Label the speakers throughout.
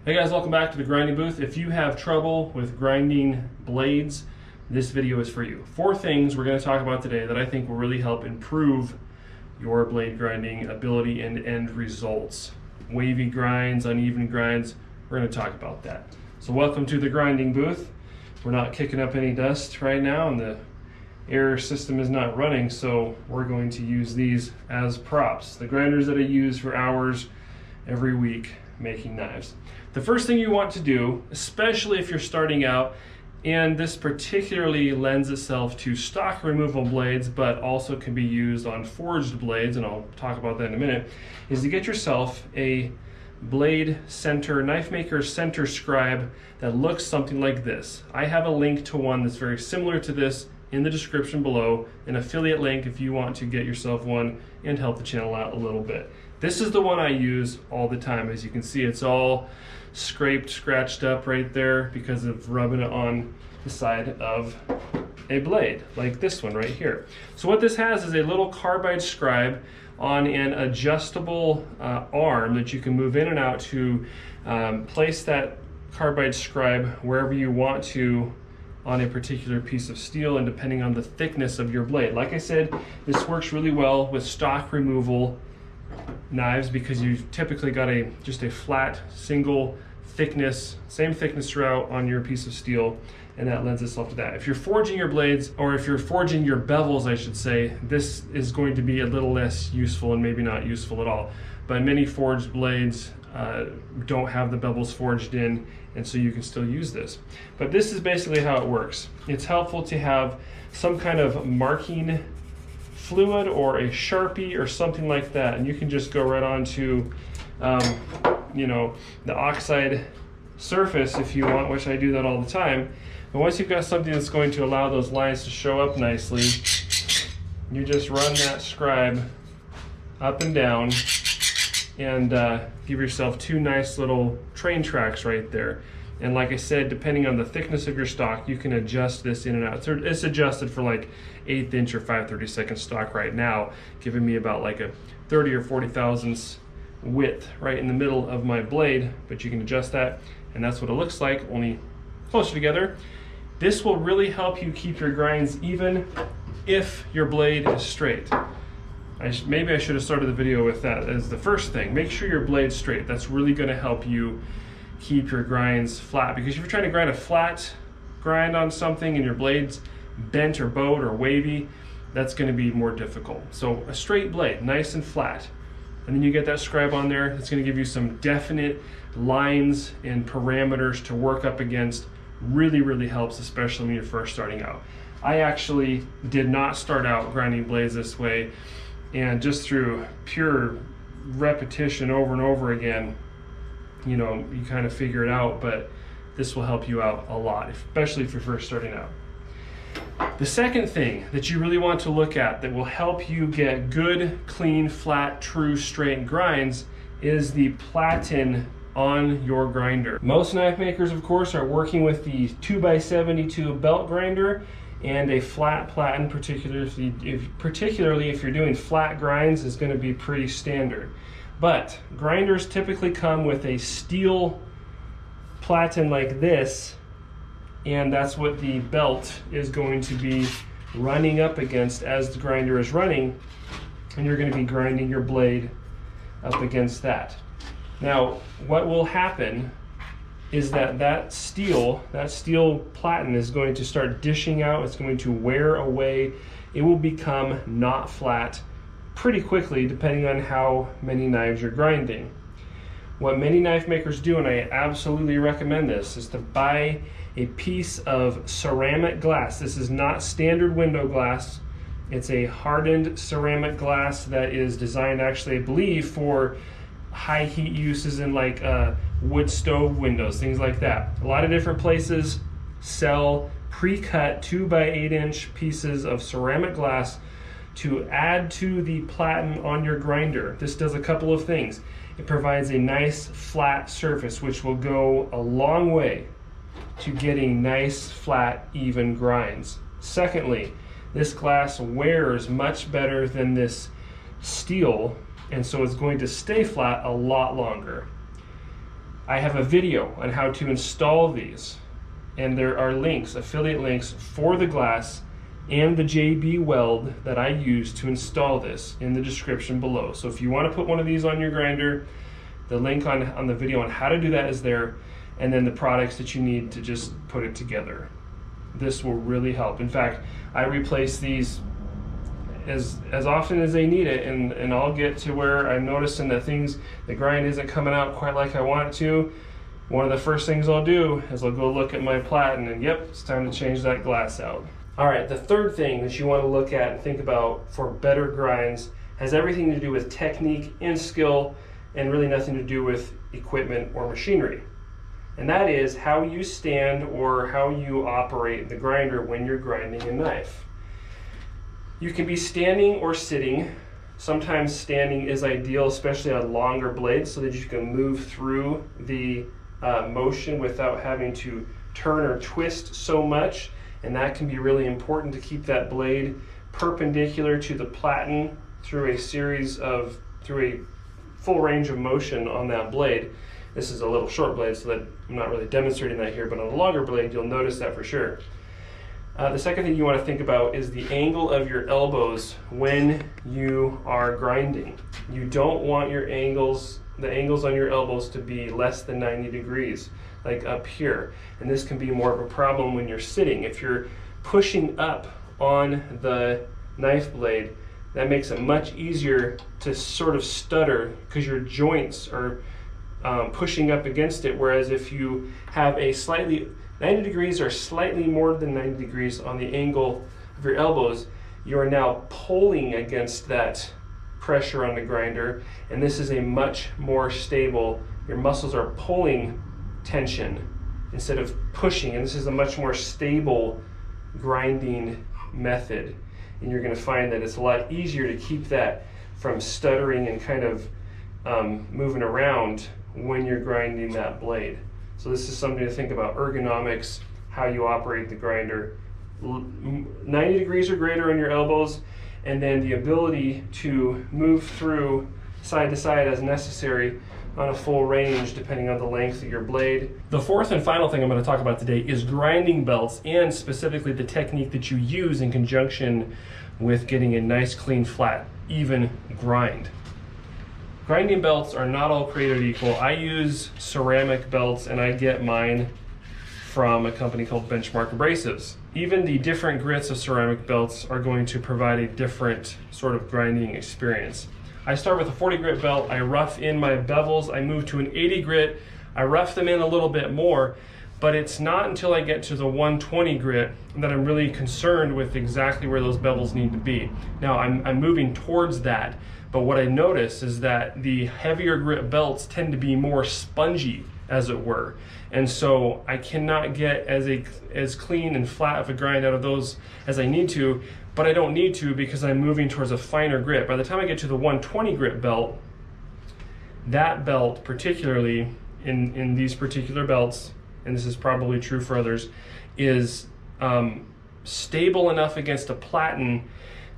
Speaker 1: Hey guys, welcome back to the grinding booth. If you have trouble with grinding blades, this video is for you. 4 things we're going to talk about today that I think will really help improve your blade grinding ability and end results. Wavy grinds, uneven grinds, we're going to talk about that. So welcome to the grinding booth. We're not kicking up any dust right now and the air system is not running, so we're going to use these as props. The grinders that I use for hours every week making knives. The first thing you want to do, especially if you're starting out, and this particularly lends itself to stock removal blades, but also can be used on forged blades, and I'll talk about that in a minute, is to get yourself a blade center, knife maker center scribe that looks something like this. I have a link to one that's very similar to this in the description below, an affiliate link if you want to get yourself one and help the channel out a little bit. This is the one I use all the time. As you can see, it's all scraped, scratched up right there because of rubbing it on the side of a blade, like this one right here. So what this has is a little carbide scribe on an adjustable arm that you can move in and out to place that carbide scribe wherever you want to on a particular piece of steel, and depending on the thickness of your blade. Like I said, this works really well with stock removal knives because you've typically got just a flat single thickness, same thickness throughout on your piece of steel, and that lends itself to that. If you're forging your blades, or if you're forging your bevels I should say, this is going to be a little less useful and maybe not useful at all. But many forged blades don't have the bevels forged in, and so you can still use this. But this is basically how it works. It's helpful to have some kind of marking fluid or a Sharpie or something like that, and you can just go right onto the oxide surface if you want, which I do that all the time. But once you've got something that's going to allow those lines to show up nicely, you just run that scribe up and down and give yourself 2 nice little train tracks right there. And like I said, depending on the thickness of your stock, you can adjust this in and out. So it's adjusted for like 1/8 inch or 5/32 stock right now, giving me about like a 30 or 40 thousandths width right in the middle of my blade, but you can adjust that, and that's what it looks like, only closer together. This will really help you keep your grinds even if your blade is straight. Maybe I should have started the video with that as the first thing. Make sure your blade's straight. That's really going to help you keep your grinds flat, because if you're trying to grind a flat grind on something and your blade's bent or bowed or wavy, that's going to be more difficult. So a straight blade, nice and flat, and then you get that scribe on there. It's going to give you some definite lines and parameters to work up against. Really helps, especially when you're first starting out. I actually did not start out grinding blades this way, and just through pure repetition over and over again, you kind of figure it out. But this will help you out a lot, especially if you're first starting out. The second thing that you really want to look at that will help you get good, clean, flat, true, straight grinds is the platen on your grinder. Most knife makers, of course, are working with the 2x72 belt grinder and a flat platen, particularly if you're doing flat grinds, is going to be pretty standard. But grinders typically come with a steel platen like this, and that's what the belt is going to be running up against as the grinder is running, and you're going to be grinding your blade up against that. Now, what will happen is that steel platen is going to start dishing out. It's going to wear away. It will become not flat pretty quickly, depending on how many knives you're grinding. What many knife makers do, and I absolutely recommend this, is to buy a piece of ceramic glass. This is not standard window glass. It's a hardened ceramic glass that is designed, actually, I believe, for high heat uses in like wood stove windows, things like that. A lot of different places sell pre-cut 2x8 inch pieces of ceramic glass to add to the platen on your grinder. This does a couple of things. It provides a nice flat surface, which will go a long way to getting nice, flat, even grinds. Secondly, this glass wears much better than this steel, and so it's going to stay flat a lot longer. I have a video on how to install these, and there are links, affiliate links for the glass and the JB weld that I use to install this in the description below. So if you want to put one of these on your grinder, the link on the video on how to do that is there, and then the products that you need to just put it together. This will really help. In fact, I replace these as often as they need it, and I'll get to where I'm noticing that the grind isn't coming out quite like I want it to. One of the first things I'll do is I'll go look at my platen, and yep, it's time to change that glass out. All right, the third thing that you want to look at and think about for better grinds has everything to do with technique and skill, and really nothing to do with equipment or machinery. And that is how you stand or how you operate the grinder when you're grinding a knife. You can be standing or sitting. Sometimes standing is ideal, especially on longer blades, so that you can move through the motion without having to turn or twist so much. And that can be really important to keep that blade perpendicular to the platen through a full range of motion on that blade. This is a little short blade, so that I'm not really demonstrating that here, but on a longer blade, you'll notice that for sure. The second thing you want to think about is the angle of your elbows when you are grinding. You don't want the angles on your elbows to be less than 90 degrees, like up here. And this can be more of a problem when you're sitting. If you're pushing up on the knife blade, that makes it much easier to sort of stutter because your joints are pushing up against it. Whereas if you have a 90 degrees or slightly more than 90 degrees on the angle of your elbows, you are now pulling against that pressure on the grinder, and this is a much more stable, your muscles are pulling tension instead of pushing, and this is a much more stable grinding method. And you're going to find that it's a lot easier to keep that from stuttering and kind of moving around when you're grinding that blade. So this is something to think about, ergonomics, how you operate the grinder. 90 degrees or greater on your elbows, and then the ability to move through side to side as necessary on a full range depending on the length of your blade. The fourth and final thing I'm going to talk about today is grinding belts, and specifically the technique that you use in conjunction with getting a nice, clean, flat, even grind. Grinding belts are not all created equal. I use ceramic belts, and I get mine from a company called Benchmark Abrasives. Even the different grits of ceramic belts are going to provide a different sort of grinding experience. I start with a 40 grit belt, I rough in my bevels, I move to an 80 grit, I rough them in a little bit more, but it's not until I get to the 120 grit that I'm really concerned with exactly where those bevels need to be. Now I'm moving towards that, but what I notice is that the heavier grit belts tend to be more spongy, as it were. And so I cannot get as clean and flat of a grind out of those as I need to, but I don't need to because I'm moving towards a finer grit. By the time I get to the 120 grit belt, that belt particularly, in these particular belts, and this is probably true for others, is stable enough against a platen.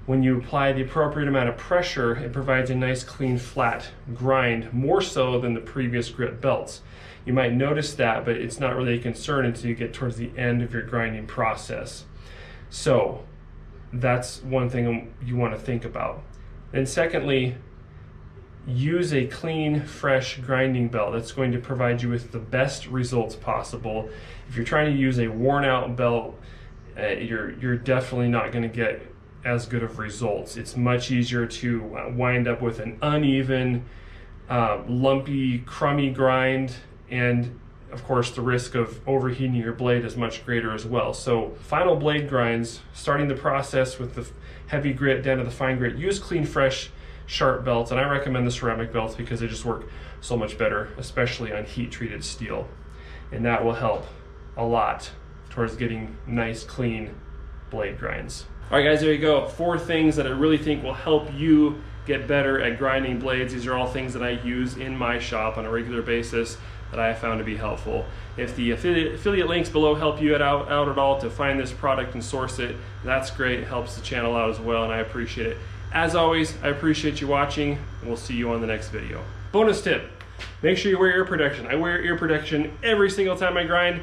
Speaker 1: When you apply the appropriate amount of pressure, it provides a nice, clean, flat grind, more so than the previous grit belts. You might notice that, but it's not really a concern until you get towards the end of your grinding process. So that's one thing you want to think about. Then secondly, use a clean, fresh grinding belt. That's going to provide you with the best results possible. If you're trying to use a worn out belt, you're definitely not going to get as good of results. It's much easier to wind up with an uneven, lumpy, crummy grind, and of course the risk of overheating your blade is much greater as well. So final blade grinds, starting the process with the heavy grit down to the fine grit, use clean, fresh, sharp belts, and I recommend the ceramic belts because they just work so much better, especially on heat treated steel, and that will help a lot towards getting nice, clean blade grinds. All right guys, there you go. 4 things that I really think will help you get better at grinding blades. These are all things that I use in my shop on a regular basis that I have found to be helpful. If the affiliate links below help you out at all to find this product and source it, that's great. It helps the channel out as well, and I appreciate it. As always, I appreciate you watching, and we'll see you on the next video. Bonus tip, Make sure you wear ear protection. I wear ear protection every single time I grind.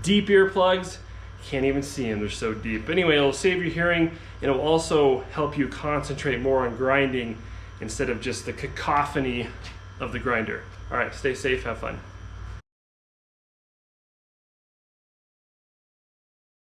Speaker 1: Deep ear plugs, can't even see them, they're so deep. Anyway, it'll save your hearing, and it'll also help you concentrate more on grinding instead of just the cacophony of the grinder. All right, stay safe, have fun.